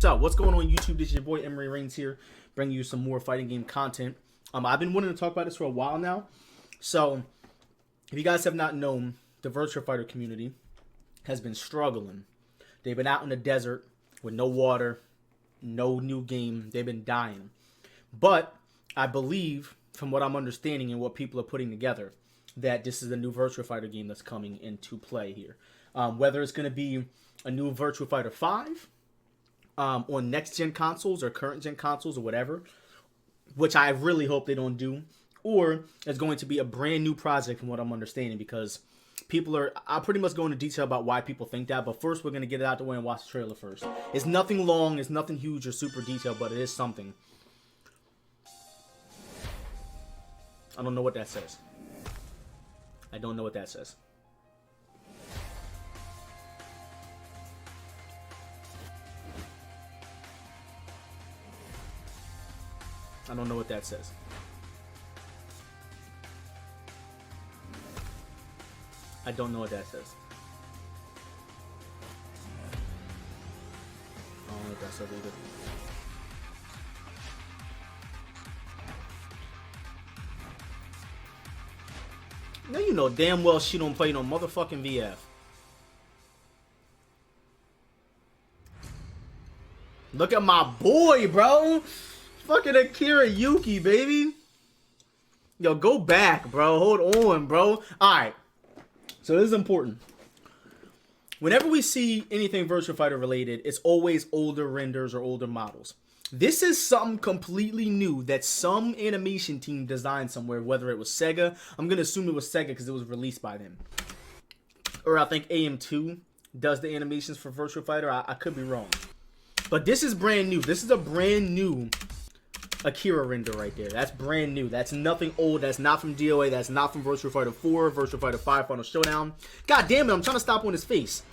So, what's going on YouTube? This is your boy EmeryReigns here, bringing you some more fighting game content. I've been wanting to talk about this for a while now. So, if you guys have not known, the Virtua Fighter community has been struggling. They've been out in the desert with no water, no new game. They've been dying. But I believe, from what I'm understanding and what people are putting together, that this is a new Virtua Fighter game that's coming into play here. Whether it's going to be a new Virtua Fighter 5 on next-gen consoles or current-gen consoles or whatever, which I really hope they don't do, or it's going to be a brand new project from what I'm understanding, because I'll pretty much go into detail about why people think that, but first we're going to get it out the way and watch the trailer first. It's nothing long, it's nothing huge or super detailed, but it is something. I don't know what that says. I don't know what that says. I don't know what that says. I don't know what that says. I don't know what that says either. Now you know damn well she don't play no motherfucking VF. Look at my boy, bro. Fucking Akira Yuki, baby. Yo, go back, bro. Hold on, bro. Alright. So this is important. Whenever we see anything Virtua Fighter related, it's always older renders or older models. This is something completely new that some animation team designed somewhere, whether it was Sega. I'm going to assume it was Sega because it was released by them. Or I think AM2 does the animations for Virtua Fighter. I could be wrong. But this is brand new. This is a brand new Akira render right there. That's brand new. That's nothing old. That's not from DOA. That's not from Virtua Fighter 4, Virtua Fighter 5 Final Showdown. God damn it, I'm trying to stop on his face.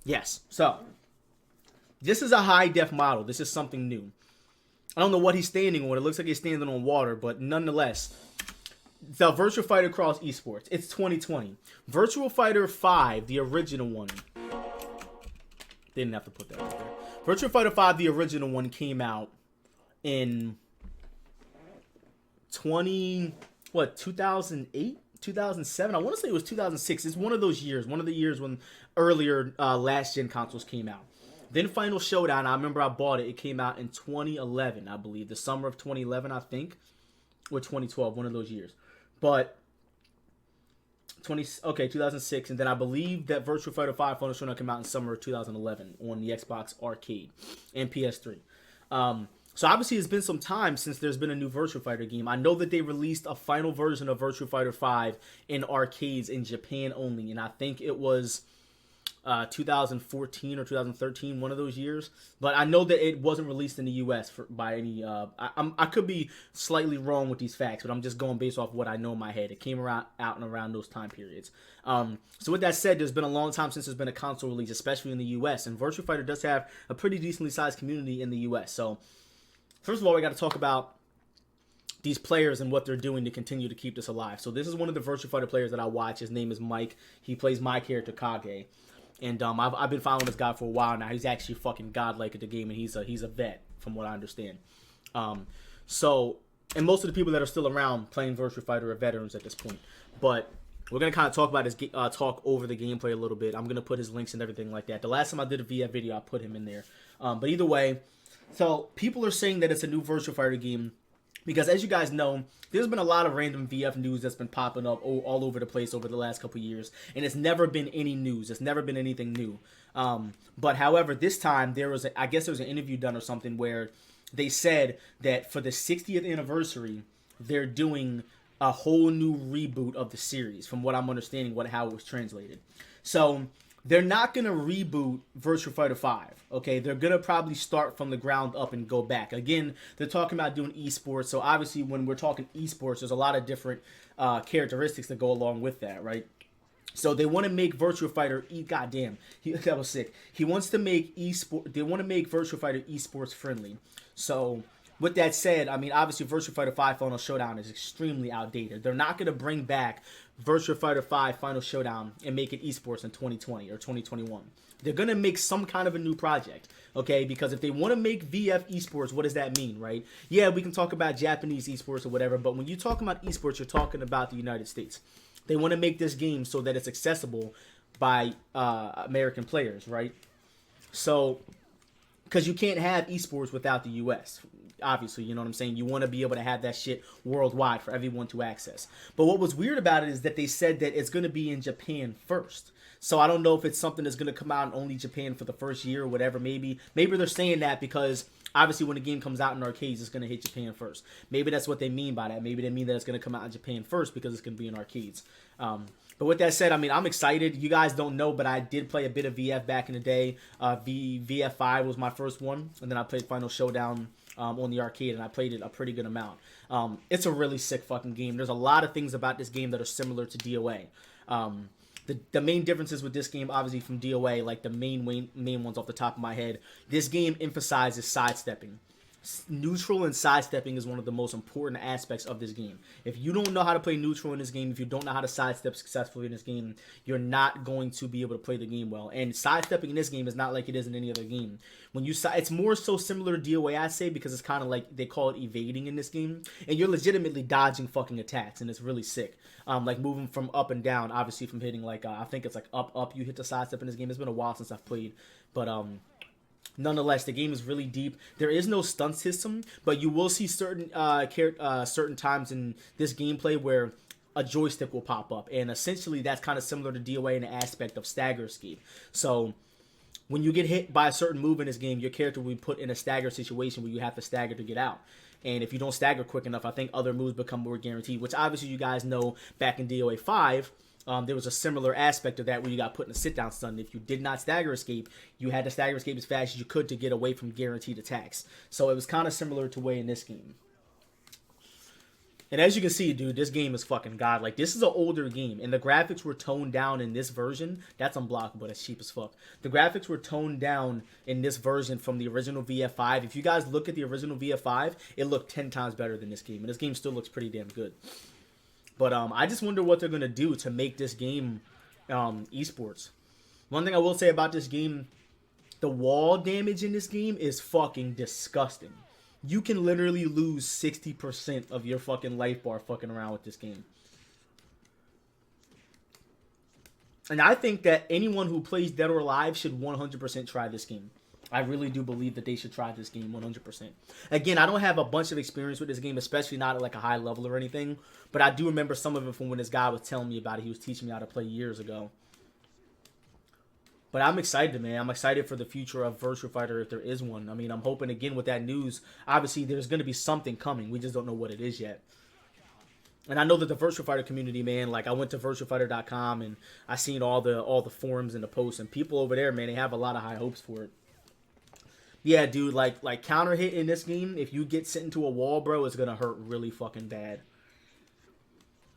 Yes, so this is a high-def model. This is something new. I don't know what he's standing on. It looks like he's standing on water, but nonetheless, the Virtua Fighter Cross Esports. It's 2020. Virtua Fighter 5, the original one. They didn't have to put that right there. Virtua Fighter 5, the original one, came out in 2008? 2007? I want to say it was 2006. It's one of those years. One of the years when earlier last-gen consoles came out. Then Final Showdown, I remember I bought it. It came out in 2011, I believe. The summer of 2011, I think. Or 2012, one of those years. But 2006, and then I believe that Virtua Fighter 5 Final Showdown came out in summer of 2011 on the Xbox Arcade and PS3. So obviously it's been some time since there's been a new Virtua Fighter game. I know that they released a final version of Virtua Fighter 5 in arcades in Japan only, and I think it was 2014 or 2013, one of those years. But I know that it wasn't released in the U.S. by any. I could be slightly wrong with these facts, but I'm just going based off what I know in my head. It came out and around those time periods. So with that said, there's been a long time since there's been a console release, especially in the U.S. And Virtua Fighter does have a pretty decently sized community in the U.S. So first of all, we got to talk about these players and what they're doing to continue to keep this alive. So this is one of the Virtua Fighter players that I watch. His name is Mike. He plays my character Kage. And I've been following this guy for a while now. He's actually fucking godlike at the game, and he's a vet, from what I understand. And most of the people that are still around playing Virtua Fighter are veterans at this point. But we're gonna kind of talk about his talk over the gameplay a little bit. I'm gonna put his links and everything like that. The last time I did a VF video, I put him in there. But either way, so people are saying that it's a new Virtua Fighter game. Because as you guys know, there's been a lot of random VF news that's been popping up all over the place over the last couple years. And it's never been any news. It's never been anything new. But however, this time, I guess there was an interview done or something where they said that for the 60th anniversary, they're doing a whole new reboot of the series, from what I'm understanding, how it was translated. So they're not going to reboot Virtua Fighter 5, okay? They're going to probably start from the ground up and go back. Again, they're talking about doing esports, so obviously when we're talking esports, there's a lot of different characteristics that go along with that, right? So they want to make Virtua Fighter, goddamn, that was sick. He wants to make they want to make Virtua Fighter esports friendly. So with that said, I mean, obviously, Virtua Fighter 5 Final Showdown is extremely outdated. They're not going to bring back Virtua Fighter 5 Final Showdown and make it esports in 2020 or 2021. They're going to make some kind of a new project, okay? Because if they want to make VF esports, what does that mean, right? Yeah, we can talk about Japanese esports or whatever, but when you talk about esports, you're talking about the United States. They want to make this game so that it's accessible by American players, right? So, because you can't have esports without the U.S., obviously, you know what I'm saying? You want to be able to have that shit worldwide for everyone to access. But what was weird about it is that they said that it's going to be in Japan first. So I don't know if it's something that's going to come out in only Japan for the first year or whatever. Maybe they're saying that because obviously when the game comes out in arcades, it's going to hit Japan first. Maybe that's what they mean by that. Maybe they mean that it's going to come out in Japan first because it's going to be in arcades. But with that said, I mean, I'm excited. You guys don't know, but I did play a bit of VF back in the day. VF5 was my first one, and then I played Final Showdown on the arcade, and I played it a pretty good amount. It's a really sick fucking game. There's a lot of things about this game that are similar to DOA. The main differences with this game, obviously from DOA, like the main ones off the top of my head, this game emphasizes sidestepping. Neutral and sidestepping is one of the most important aspects of this game. If you don't know how to play neutral in this game, if you don't know how to sidestep successfully in this game, you're not going to be able to play the game well. And sidestepping in this game is not like it is in any other game. When you it's more so similar to DOA, I'd say, because it's kind of like they call it evading in this game, and you're legitimately dodging fucking attacks, and it's really sick. Like moving from up and down, obviously from hitting like I think it's like up. You hit the sidestep in this game. It's been a while since I've played, but nonetheless, the game is really deep. There is no stun system, but you will see certain certain times in this gameplay where a joystick will pop up, and essentially that's kind of similar to DOA in the aspect of stagger escape. So when you get hit by a certain move in this game, your character will be put in a stagger situation where you have to stagger to get out. And if you don't stagger quick enough, I think other moves become more guaranteed, which obviously you guys know back in DOA 5, there was a similar aspect of that where you got put in a sit-down stun. If you did not stagger escape, you had to stagger escape as fast as you could to get away from guaranteed attacks. So it was kind of similar to way in this game. And as you can see, dude, this game is fucking god. Like, this is an older game, and the graphics were toned down in this version. That's unblockable. That's cheap as fuck. The graphics were toned down in this version from the original VF5. If you guys look at the original VF5, it looked 10 times better than this game. And this game still looks pretty damn good. But I just wonder what they're going to do to make this game esports. One thing I will say about this game, the wall damage in this game is fucking disgusting. You can literally lose 60% of your fucking life bar fucking around with this game. And I think that anyone who plays Dead or Alive should 100% try this game. I really do believe that they should try this game 100%. Again, I don't have a bunch of experience with this game, especially not at like a high level or anything. But I do remember some of it from when this guy was telling me about it. He was teaching me how to play years ago. But I'm excited, man. I'm excited for the future of Virtua Fighter if there is one. I mean, I'm hoping, again, with that news, obviously there's going to be something coming. We just don't know what it is yet. And I know that the Virtua Fighter community, man, like I went to virtuafighter.com and I seen all the forums and the posts, and people over there, man, they have a lot of high hopes for it. Yeah, dude, like counter hit in this game, if you get sent into a wall, bro, it's going to hurt really fucking bad.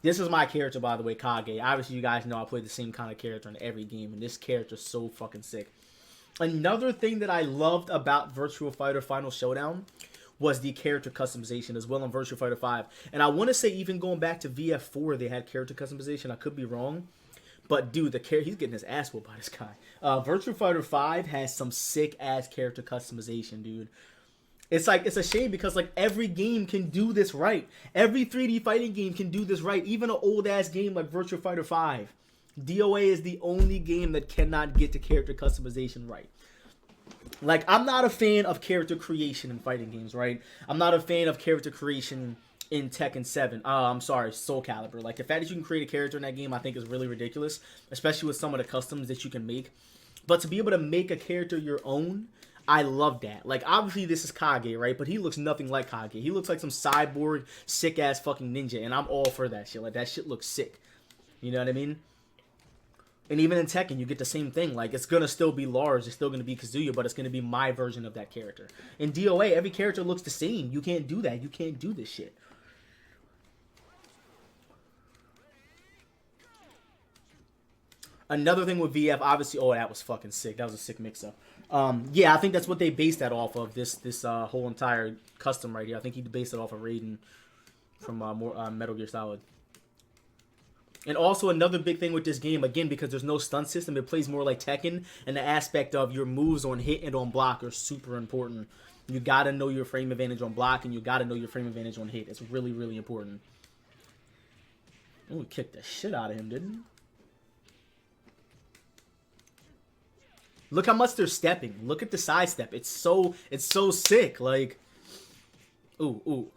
This is my character, by the way, Kage. Obviously, you guys know I play the same kind of character in every game, and this character is so fucking sick. Another thing that I loved about Virtua Fighter Final Showdown was the character customization as well on Virtua Fighter 5. And I want to say even going back to VF4, they had character customization. I could be wrong. But, dude, he's getting his ass whooped by this guy. Virtua Fighter 5 has some sick-ass character customization, dude. It's a shame because, like, every game can do this right. Every 3D fighting game can do this right. Even an old-ass game like Virtua Fighter 5. DOA is the only game that cannot get the character customization right. Like, I'm not a fan of character creation in fighting games, right? I'm not a fan of character creation in Tekken 7. I'm sorry, Soul Calibur. Like, the fact that you can create a character in that game, I think is really ridiculous. Especially with some of the customs that you can make. But to be able to make a character your own, I love that. Like, obviously, this is Kage, right? But he looks nothing like Kage. He looks like some cyborg, sick-ass fucking ninja. And I'm all for that shit. Like, that shit looks sick. You know what I mean? And even in Tekken, you get the same thing. Like, it's going to still be Lars. It's still going to be Kazuya. But it's going to be my version of that character. In DOA, every character looks the same. You can't do that. You can't do this shit. Another thing with VF, obviously, oh, that was fucking sick. That was a sick mix-up. Yeah, I think that's what they based that off of, this whole entire custom right here. I think he based it off of Raiden from Metal Gear Solid. And also another big thing with this game, again, because there's no stun system, it plays more like Tekken, and the aspect of your moves on hit and on block are super important. You gotta know your frame advantage on block, and you gotta know your frame advantage on hit. It's really, really important. Oh, we kicked the shit out of him, didn't we? Look how much they're stepping. Look at the sidestep. It's so sick. Like, ooh.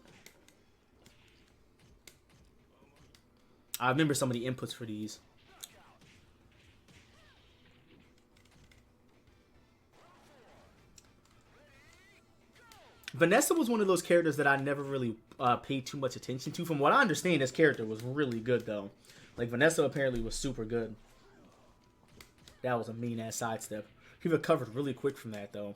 I remember some of the inputs for these. Vanessa was one of those characters that I never really paid too much attention to. From what I understand, this character was really good, though. Like, Vanessa apparently was super good. That was a mean-ass sidestep. He recovered really quick from that, though.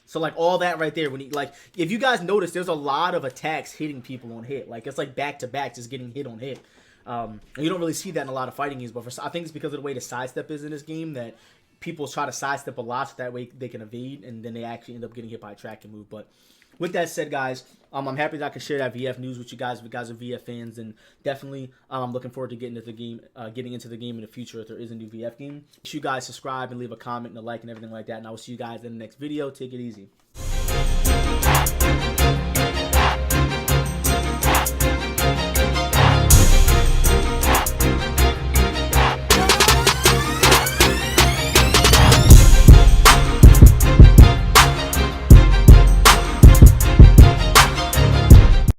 So, like, all that right there, when he, like, if you guys notice, there's a lot of attacks hitting people on hit. Like, it's like back-to-back just getting hit on hit. And you don't really see that in a lot of fighting games, but I think it's because of the way the sidestep is in this game that people try to sidestep a lot so that way they can evade, and then they actually end up getting hit by a tracking move. But with that said, guys, I'm happy that I can share that VF news with you guys. If you guys are VF fans, and definitely I'm looking forward to getting into the game in the future if there is a new VF game. Make sure you guys subscribe and leave a comment and a like and everything like that. And I will see you guys in the next video. Take it easy.